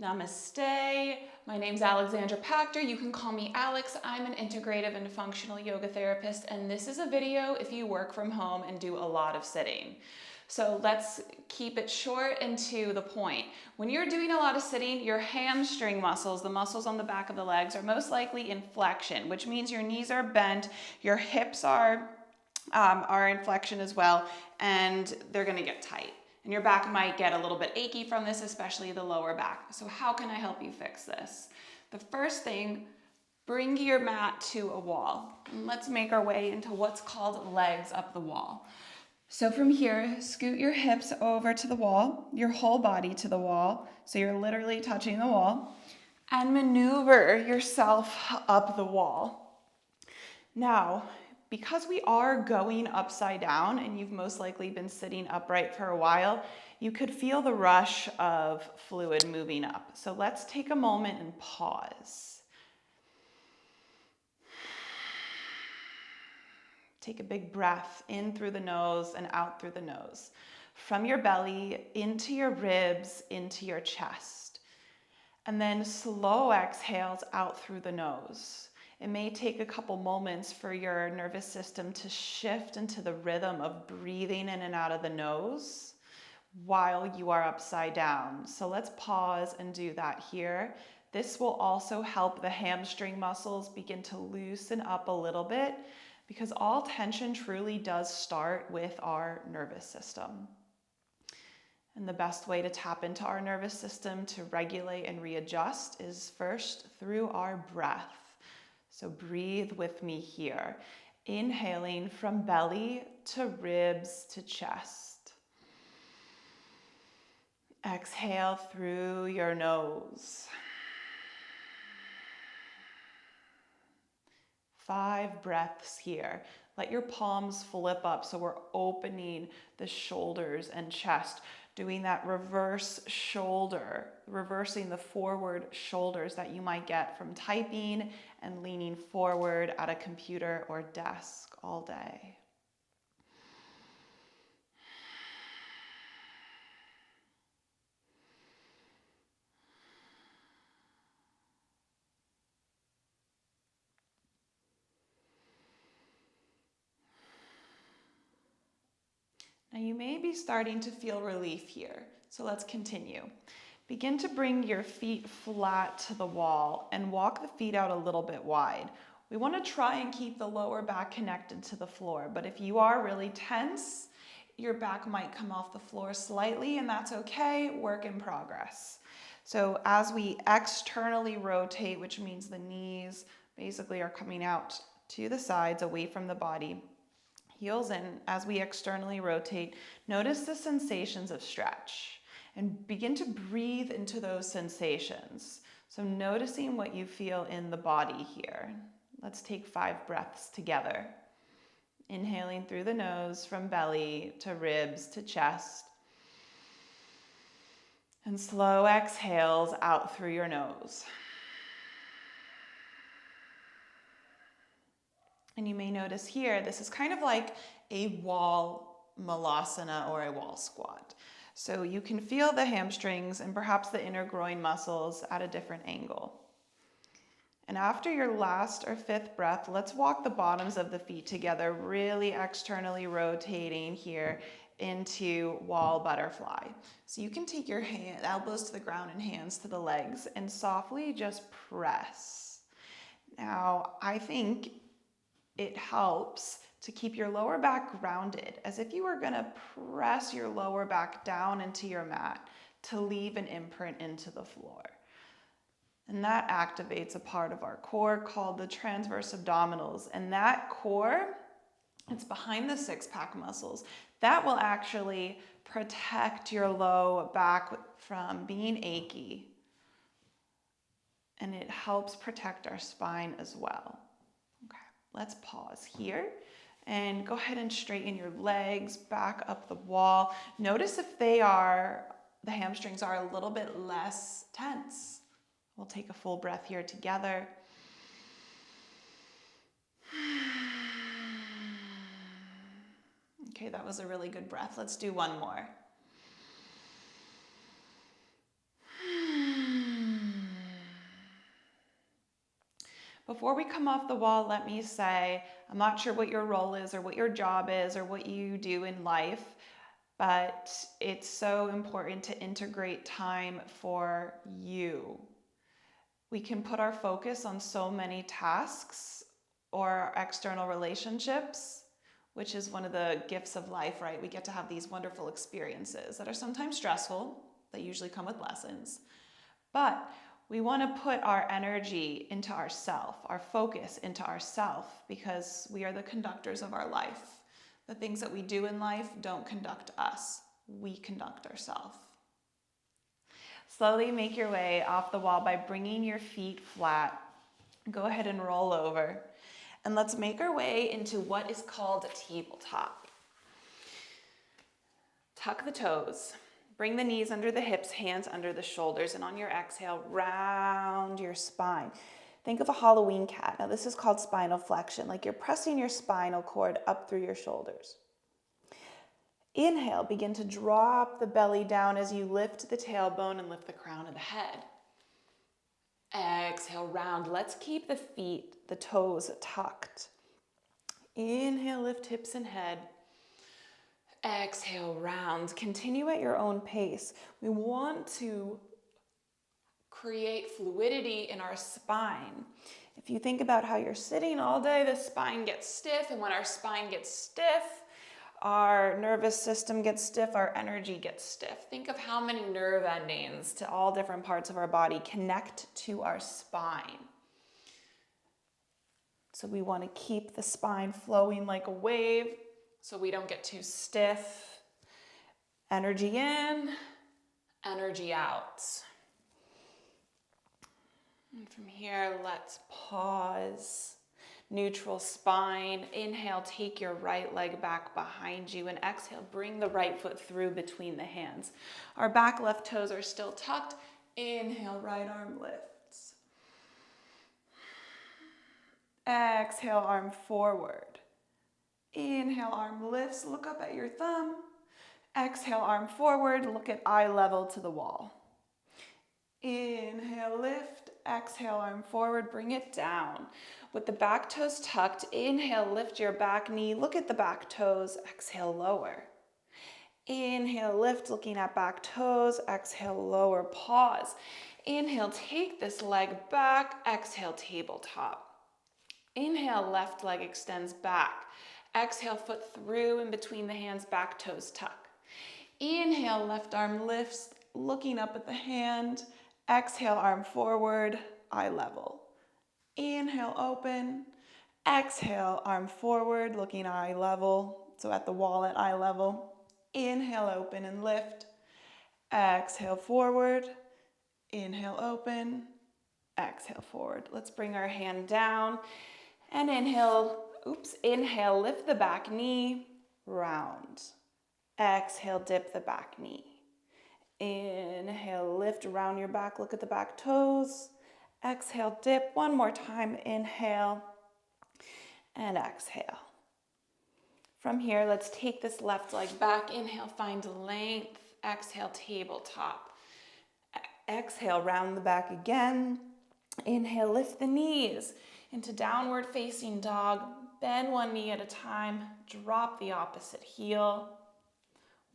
Namaste. My name's Alexandra Pachter. You can call me Alex. I'm an integrative and functional yoga therapist, and this is a video if you work from home and do a lot of sitting. So let's keep it short and to the point. When you're doing a lot of sitting, your hamstring muscles, the muscles on the back of the legs, are most likely in flexion, which means your knees are bent, your hips are in flexion as well, and they're gonna get tight. And your back might get a little bit achy from this, especially the lower back. So how can I help you fix this? The first thing, bring your mat to a wall. And let's make our way into what's called legs up the wall. So from here, scoot your hips over to the wall, your whole body to the wall. So you're literally touching the wall, and maneuver yourself up the wall. Now, because we are going upside down and you've most likely been sitting upright for a while, you could feel the rush of fluid moving up. So let's take a moment and pause. Take a big breath in through the nose and out through the nose. From your belly, into your ribs, into your chest. And then slow exhales out through the nose. It may take a couple moments for your nervous system to shift into the rhythm of breathing in and out of the nose while you are upside down. So let's pause and do that here. This will also help the hamstring muscles begin to loosen up a little bit, because all tension truly does start with our nervous system. And the best way to tap into our nervous system to regulate and readjust is first through our breath. So breathe with me here. Inhaling from belly to ribs to chest. Exhale through your nose. 5 breaths here. Let your palms flip up so we're opening the shoulders and chest, doing that reverse shoulder, reversing the forward shoulders that you might get from typing and leaning forward at a computer or desk all day. Now you may be starting to feel relief here, so let's continue. Begin to bring your feet flat to the wall and walk the feet out a little bit wide. We want to try and keep the lower back connected to the floor, but if you are really tense, your back might come off the floor slightly, and that's okay, work in progress. So as we externally rotate, which means the knees basically are coming out to the sides away from the body, heels in, as we externally rotate, notice the sensations of stretch and begin to breathe into those sensations. So noticing what you feel in the body here. Let's take 5 breaths together. Inhaling through the nose from belly to ribs to chest. And slow exhales out through your nose. And you may notice here, this is kind of like a wall malasana or a wall squat. So you can feel the hamstrings and perhaps the inner groin muscles at a different angle. And after your last or 5th breath, let's walk the bottoms of the feet together, really externally rotating here into wall butterfly. So you can take your elbows to the ground and hands to the legs and softly just press. Now, I think it helps to keep your lower back grounded, as if you were going to press your lower back down into your mat to leave an imprint into the floor. And that activates a part of our core called the transverse abdominals. And that core, it's behind the 6-pack muscles. That will actually protect your low back from being achy. And it helps protect our spine as well. Okay, let's pause here and go ahead and straighten your legs back up the wall. Notice if the hamstrings are a little bit less tense. We'll take a full breath here together. Okay, that was a really good breath. Let's do one more. Before we come off the wall, let me say, I'm not sure what your role is or what your job is or what you do in life, but it's so important to integrate time for you. We can put our focus on so many tasks or external relationships, which is one of the gifts of life, right? We get to have these wonderful experiences that are sometimes stressful, that usually come with lessons. But we want to put our energy into ourself, our focus into ourself, because we are the conductors of our life. The things that we do in life don't conduct us. We conduct ourselves. Slowly make your way off the wall by bringing your feet flat. Go ahead and roll over. And let's make our way into what is called a tabletop. Tuck the toes. Bring the knees under the hips, hands under the shoulders, and on your exhale, round your spine. Think of a Halloween cat. Now this is called spinal flexion, like you're pressing your spinal cord up through your shoulders. Inhale, begin to drop the belly down as you lift the tailbone and lift the crown of the head. Exhale, round. Let's keep the feet, the toes tucked. Inhale, lift hips and head. Exhale, round. Continue at your own pace. We want to create fluidity in our spine. If you think about how you're sitting all day, the spine gets stiff, and when our spine gets stiff, our nervous system gets stiff, our energy gets stiff. Think of how many nerve endings to all different parts of our body connect to our spine. So we want to keep the spine flowing like a wave so we don't get too stiff. Energy in, energy out. And from here, let's pause. Neutral spine. Inhale, take your right leg back behind you, and exhale, bring the right foot through between the hands. Our back left toes are still tucked. Inhale, right arm lifts. Exhale, arm forward. Inhale, arm lifts, look up at your thumb. Exhale, arm forward, look at eye level to the wall. Inhale, lift. Exhale, arm forward, bring it down. With the back toes tucked, inhale, lift your back knee, look at the back toes, exhale, lower. Inhale, lift, looking at back toes, exhale, lower, pause. Inhale, take this leg back, exhale, tabletop. Inhale, left leg extends back. Exhale, foot through in between the hands, back toes tuck. Inhale, left arm lifts, looking up at the hand. Exhale, arm forward, eye level. Inhale, open. Exhale, arm forward, looking eye level, so at the wall at eye level. Inhale, open and lift. Exhale, forward. Inhale, open. Exhale, forward. Let's bring our hand down and inhale, lift the back knee, round. Exhale, dip the back knee. Inhale, lift, round your back, look at the back toes. Exhale, dip. One more time, inhale and exhale. From here, let's take this left leg back. Inhale, find length. Exhale, tabletop. Exhale, round the back again. Inhale, lift the knees into downward facing dog. Bend one knee at a time. Drop the opposite heel.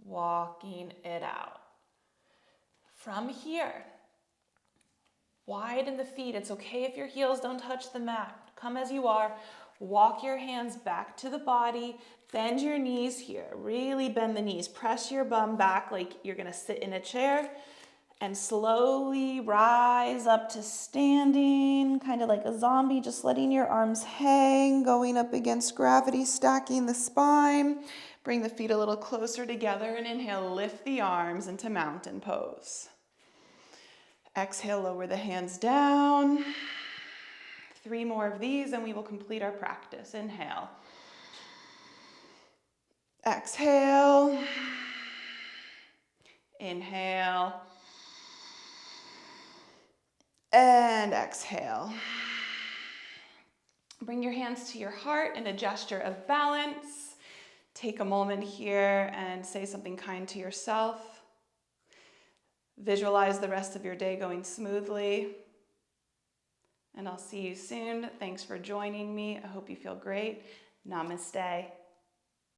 Walking it out. From here, widen the feet. It's okay if your heels don't touch the mat. Come as you are. Walk your hands back to the body. Bend your knees here. Really bend the knees. Press your bum back like you're going to sit in a chair. And slowly rise up to standing, kind of like a zombie, just letting your arms hang, going up against gravity, stacking the spine. Bring the feet a little closer together and inhale, lift the arms into mountain pose. Exhale, lower the hands down. 3 more of these and we will complete our practice. Inhale. Exhale. Inhale. And exhale. Bring your hands to your heart in a gesture of balance. Take a moment here and say something kind to yourself. Visualize the rest of your day going smoothly. and I'll see you soon. Thanks for joining me. I hope you feel great. Namaste.